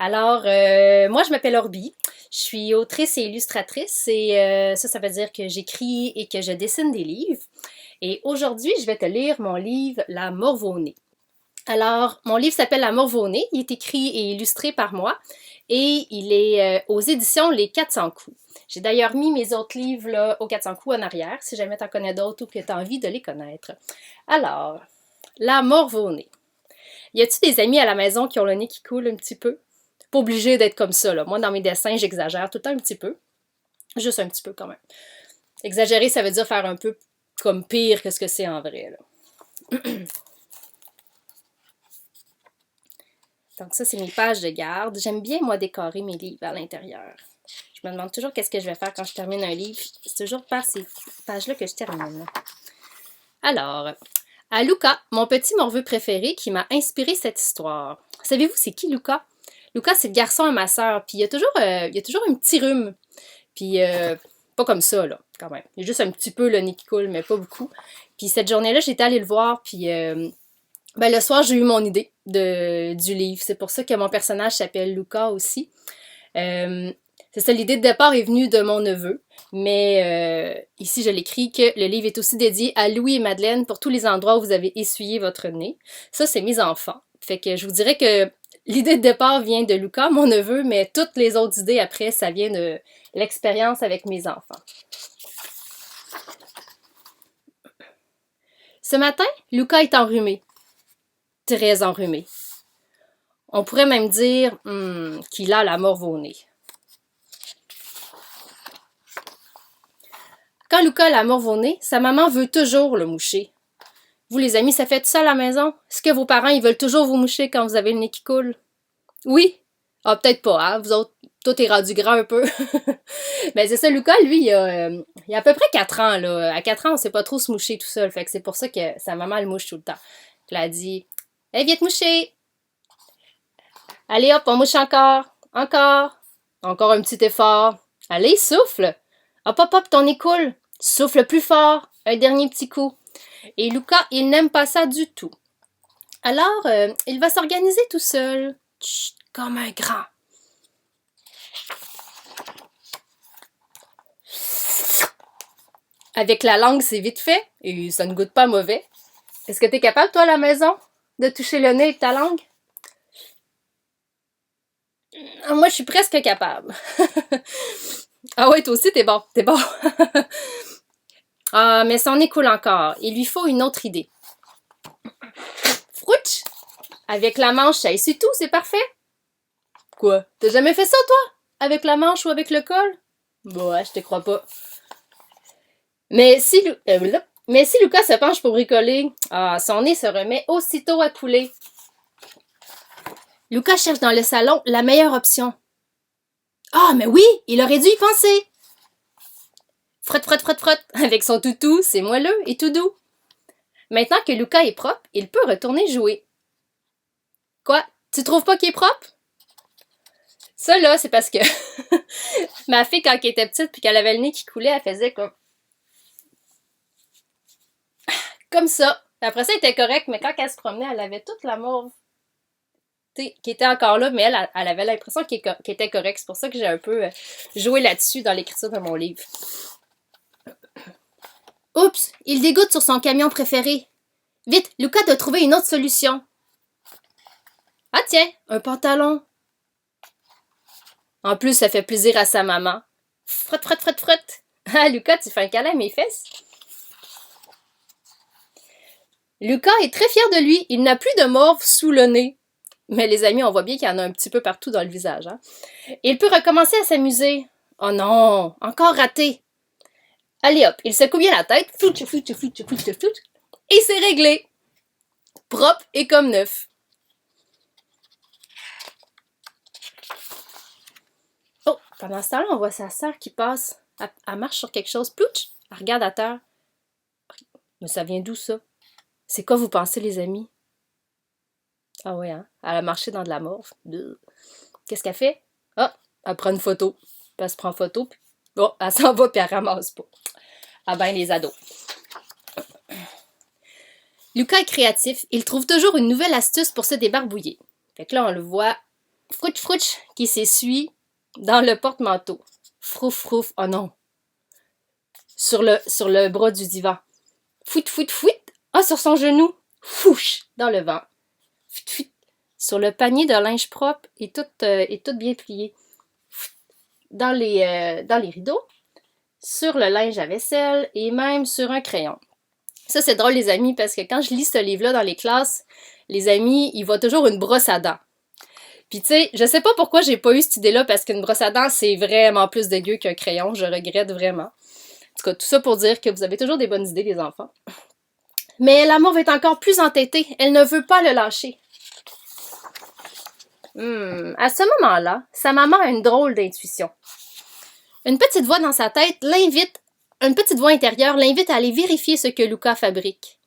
Alors, moi, je m'appelle Orbi. Je suis autrice et illustratrice et ça veut dire que j'écris et que je dessine des livres. Et aujourd'hui, je vais te lire mon livre La Morveau-née. Alors, mon livre s'appelle La Morveau-née. Il est écrit et illustré par moi et il est aux éditions Les 400 coups. J'ai d'ailleurs mis mes autres livres là, aux 400 coups en arrière, si jamais tu en connais d'autres ou que tu as envie de les connaître. Alors, La Morveau-née. Y a-tu des amis à la maison qui ont le nez qui coule un petit peu? Pas obligé d'être comme ça, là. Moi, dans mes dessins, j'exagère tout le temps un petit peu. Juste un petit peu, quand même. Exagérer, ça veut dire faire un peu comme pire que ce que c'est en vrai, là. Donc ça, c'est mes pages de garde. J'aime bien, moi, décorer mes livres à l'intérieur. Je me demande toujours qu'est-ce que je vais faire quand je termine un livre. C'est toujours par ces pages-là que je termine. Alors, à Luca, mon petit morveux préféré qui m'a inspiré cette histoire. Savez-vous c'est qui Luca? Luca, c'est le garçon à ma sœur, puis il y a toujours un petit rhume. Puis pas comme ça, là, quand même. Il y a juste un petit peu le nez qui coule, mais pas beaucoup. Puis cette journée-là, j'étais allée le voir, puis le soir, j'ai eu mon idée du livre. C'est pour ça que mon personnage s'appelle Luca aussi. C'est ça, l'idée de départ est venue de mon neveu, mais ici je l'écris que le livre est aussi dédié à Louis et Madeleine pour tous les endroits où vous avez essuyé votre nez. Ça, c'est mes enfants. Fait que je vous dirais que l'idée de départ vient de Luca, mon neveu, mais toutes les autres idées après, ça vient de l'expérience avec mes enfants. Ce matin, Luca est enrhumé. Très enrhumé. On pourrait même dire qu'il a la morveau-née. Quand Luca a la morveau-née, sa maman veut toujours le moucher. Vous, les amis, ça fait tout ça à la maison? Est-ce que vos parents, ils veulent toujours vous moucher quand vous avez le nez qui coule? Oui? Ah, peut-être pas, hein? Vous autres, tout est rendu grand un peu. Ben, c'est ça, Lucas, lui, il a à peu près 4 ans, là. À 4 ans, on sait pas trop se moucher tout seul. Fait que c'est pour ça que sa maman le mouche tout le temps. Elle a dit, hey, viens te moucher! Allez, hop, on mouche encore! Encore! Encore un petit effort. Allez, souffle! Hop, hop, hop, ton nez coule! Souffle plus fort! Un dernier petit coup. Et Lucas, il n'aime pas ça du tout. Alors, il va s'organiser tout seul. Chut, comme un grand. Avec la langue, c'est vite fait et ça ne goûte pas mauvais. Est-ce que tu es capable, toi, à la maison, de toucher le nez avec ta langue? Moi, je suis presque capable. Ah ouais, toi aussi, t'es bon, t'es bon. Ah, mais son nez coule encore. Il lui faut une autre idée. Frouch! Avec la manche, ça essuie tout, c'est parfait. Quoi? T'as jamais fait ça, toi? Avec la manche ou avec le col? Bon, ouais, je te crois pas. Mais si Lucas se penche pour bricoler, son nez se remet aussitôt à couler. Lucas cherche dans le salon la meilleure option. Ah, mais oui, il aurait dû y penser. Frotte, frotte, frotte, frotte. Avec son toutou, c'est moelleux et tout doux. Maintenant que Lucas est propre, il peut retourner jouer. Quoi? Tu trouves pas qu'il est propre? Ça, là, c'est parce que ma fille, quand elle était petite puis qu'elle avait le nez qui coulait, elle faisait comme ça. Après ça, elle était correcte, mais quand elle se promenait, elle avait toute la mauve qui était encore là, mais elle avait l'impression qu'elle était correcte. C'est pour ça que j'ai un peu joué là-dessus dans l'écriture de mon livre. Oups, il dégoûte sur son camion préféré. Vite, Lucas doit trouver une autre solution. Ah tiens, un pantalon. En plus, ça fait plaisir à sa maman. Frotte, frotte, frotte, frotte. Ah, Lucas, tu fais un câlin à mes fesses? Lucas est très fier de lui. Il n'a plus de morve sous le nez. Mais les amis, on voit bien qu'il y en a un petit peu partout dans le visage. Hein? Il peut recommencer à s'amuser. Oh non, encore raté. Allez hop, il secoue bien la tête. Flouch, flouch, flouch, flouch, flouch. Et c'est réglé. Propre et comme neuf. Oh, pendant ce temps-là, on voit sa sœur qui passe. Elle marche sur quelque chose. Plouch, elle regarde à terre. Mais ça vient d'où ça? C'est quoi vous pensez, les amis? Ah ouais, hein? Elle a marché dans de la morve. Qu'est-ce qu'elle fait? Ah, elle prend une photo. Puis elle se prend photo. Puis oh, elle s'en va puis elle ramasse pas. Ah ben, les ados. Lucas est créatif. Il trouve toujours une nouvelle astuce pour se débarbouiller. Fait que là, on le voit Frouch frouch qui s'essuie dans le porte-manteau. Frouf frouf, oh non. Sur le bras du divan. Fouit fouit fouit, ah sur son genou. Fouche dans le vent. Fouit fouit. Sur le panier de linge propre et tout bien plié. Dans les rideaux. Sur le linge à vaisselle et même sur un crayon. Ça, c'est drôle, les amis, parce que quand je lis ce livre-là dans les classes, les amis, ils voient toujours une brosse à dents. Puis tu sais, je sais pas pourquoi j'ai pas eu cette idée-là, parce qu'une brosse à dents, c'est vraiment plus dégueu qu'un crayon, je regrette vraiment. En tout cas, tout ça pour dire que vous avez toujours des bonnes idées, les enfants. Mais l'amour va être encore plus entêtée, elle ne veut pas le lâcher. À ce moment-là, sa maman a une drôle d'intuition. Une petite voix dans sa tête une petite voix intérieure l'invite à aller vérifier ce que Luca fabrique.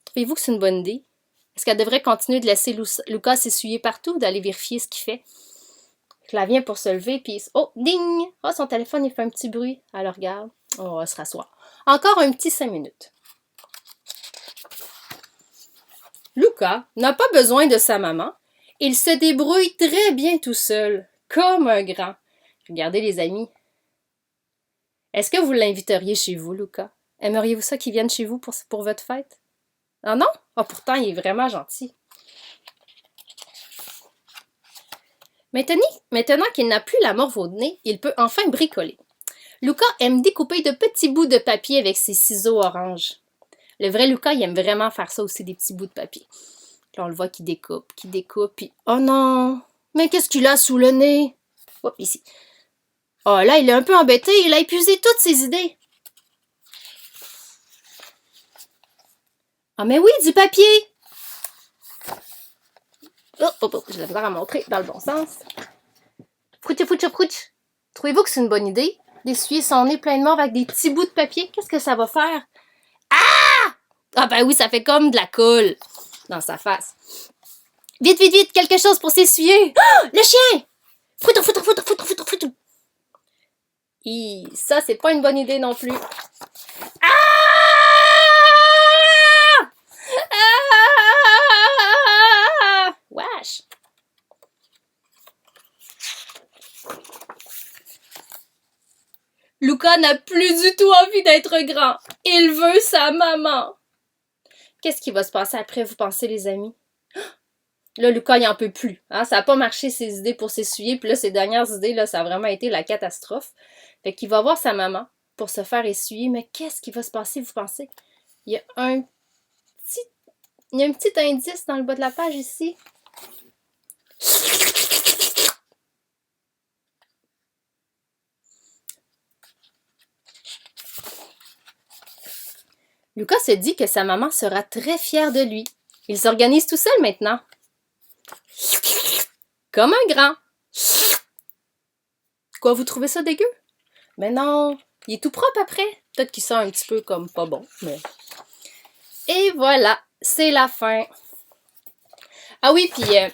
Trouvez-vous que c'est une bonne idée? Est-ce qu'elle devrait continuer de laisser Luca s'essuyer partout ou d'aller vérifier ce qu'il fait? Elle vient pour se lever, puis oh, ding! Oh, son téléphone, il fait un petit bruit. Elle le regarde. Oh, elle se rassoit. Encore un petit 5 minutes. Luca n'a pas besoin de sa maman. Il se débrouille très bien tout seul, comme un grand. Regardez, les amis. Est-ce que vous l'inviteriez chez vous, Luca? Aimeriez-vous ça qu'il vienne chez vous pour votre fête? Ah non? Ah, pourtant, il est vraiment gentil. Maintenant qu'il n'a plus la morve au nez, il peut enfin bricoler. Luca aime découper de petits bouts de papier avec ses ciseaux orange. Le vrai Luca, il aime vraiment faire ça aussi, des petits bouts de papier. Là, on le voit qu'il découpe, puis... Oh non! Mais qu'est-ce qu'il a sous le nez? Hop, ici. Oh, là, il est un peu embêté, il a épuisé toutes ses idées. Ah, mais oui, du papier! Oh, je vais à montrer dans le bon sens. Frouch, frouch, frouch. Trouvez-vous que c'est une bonne idée d'essuyer son nez plein de morve avec des petits bouts de papier? Qu'est-ce que ça va faire? Ah! Ah ben oui, ça fait comme de la colle dans sa face. Vite, vite, vite, quelque chose pour s'essuyer. Oh, le chien! Froutou, froutou, froutou, froutou, froutou, froutou. Ça, c'est pas une bonne idée non plus. Ah! Ah! Wesh! Luca n'a plus du tout envie d'être grand. Il veut sa maman. Qu'est-ce qui va se passer après, vous pensez, les amis? Là, Luca, il en peut plus. Hein? Ça n'a pas marché, ses idées pour s'essuyer. Puis là, ses dernières idées, là, ça a vraiment été la catastrophe. Fait qu'il va voir sa maman pour se faire essuyer. Mais qu'est-ce qui va se passer, vous pensez? Il y a un petit indice dans le bas de la page ici. Luca se dit que sa maman sera très fière de lui. Il s'organise tout seul maintenant. Comme un grand. Quoi, vous trouvez ça dégueu? Mais non, il est tout propre après. Peut-être qu'il sent un petit peu comme pas bon, mais... Et voilà, c'est la fin. Ah oui, puis, tu sais,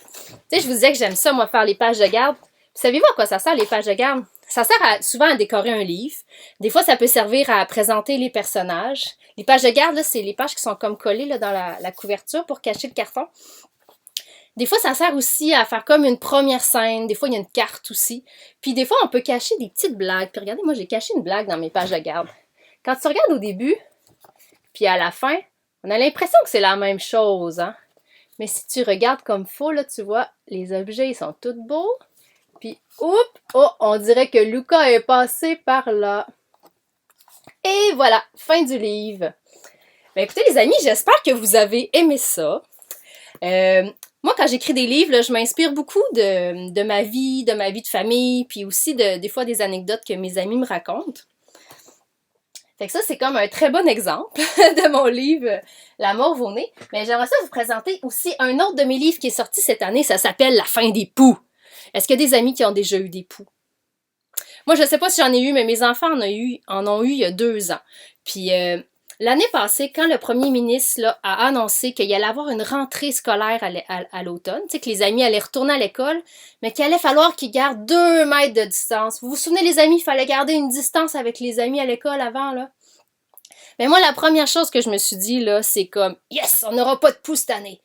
je vous disais que j'aime ça, moi, faire les pages de garde. Puis, savez-vous à quoi ça sert, les pages de garde? Ça sert souvent à décorer un livre. Des fois, ça peut servir à présenter les personnages. Les pages de garde, c'est les pages qui sont comme collées là, dans la couverture pour cacher le carton. Des fois, ça sert aussi à faire comme une première scène. Des fois, il y a une carte aussi. Puis des fois, on peut cacher des petites blagues. Puis regardez, moi, j'ai caché une blague dans mes pages de garde. Quand tu regardes au début, puis à la fin, on a l'impression que c'est la même chose, hein? Mais si tu regardes comme faux, là, tu vois, les objets, ils sont tous beaux. Puis, oups, oh, on dirait que Luca est passé par là. Et voilà, fin du livre. Ben, écoutez, les amis, j'espère que vous avez aimé ça. Moi, quand j'écris des livres, là, je m'inspire beaucoup de ma vie de famille, puis aussi des fois des anecdotes que mes amis me racontent. Fait que ça, c'est comme un très bon exemple de mon livre « La morve au nez ». Mais j'aimerais ça vous présenter aussi un autre de mes livres qui est sorti cette année. Ça s'appelle « La fin des poux ». Est-ce qu'il y a des amis qui ont déjà eu des poux? Moi, je sais pas si j'en ai eu, mais mes enfants en ont eu il y a 2 ans. Puis l'année passée, quand le premier ministre là, a annoncé qu'il allait avoir une rentrée scolaire à l'automne, tu sais, que les amis allaient retourner à l'école, mais qu'il allait falloir qu'ils gardent 2 mètres de distance. Vous vous souvenez, les amis, il fallait garder une distance avec les amis à l'école avant, là? Mais moi, la première chose que je me suis dit, là, c'est comme, yes, on n'aura pas de pouce cette année.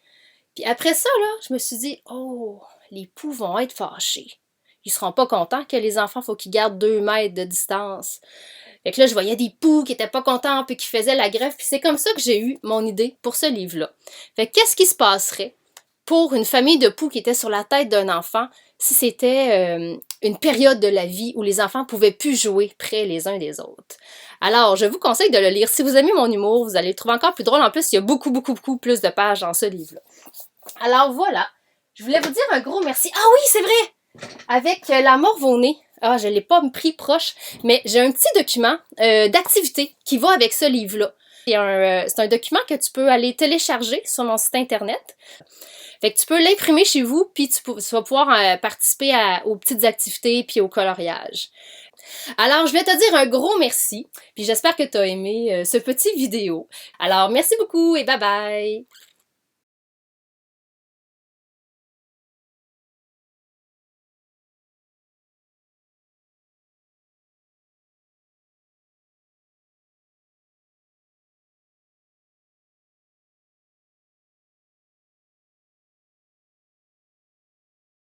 Puis après ça, là, je me suis dit, oh, les poux vont être fâchés. Ils seront pas contents que les enfants, faut qu'ils gardent 2 mètres de distance. Fait que là, je voyais des poux qui étaient pas contents puis qui faisaient la grève. Puis c'est comme ça que j'ai eu mon idée pour ce livre-là. Fait que qu'est-ce qui se passerait pour une famille de poux qui était sur la tête d'un enfant si c'était une période de la vie où les enfants pouvaient plus jouer près les uns des autres? Alors, je vous conseille de le lire. Si vous aimez mon humour, vous allez le trouver encore plus drôle. En plus, il y a beaucoup plus de pages dans ce livre-là. Alors voilà, je voulais vous dire un gros merci. Ah oui, c'est vrai! Avec la Morve-au-nez. Ah, je ne l'ai pas pris proche, mais j'ai un petit document d'activité qui va avec ce livre-là. C'est un document que tu peux aller télécharger sur mon site internet. Fait que tu peux l'imprimer chez vous, puis tu vas pouvoir participer aux petites activités puis au coloriage. Alors, je vais te dire un gros merci, puis j'espère que tu as aimé ce petit vidéo. Alors, merci beaucoup et bye bye!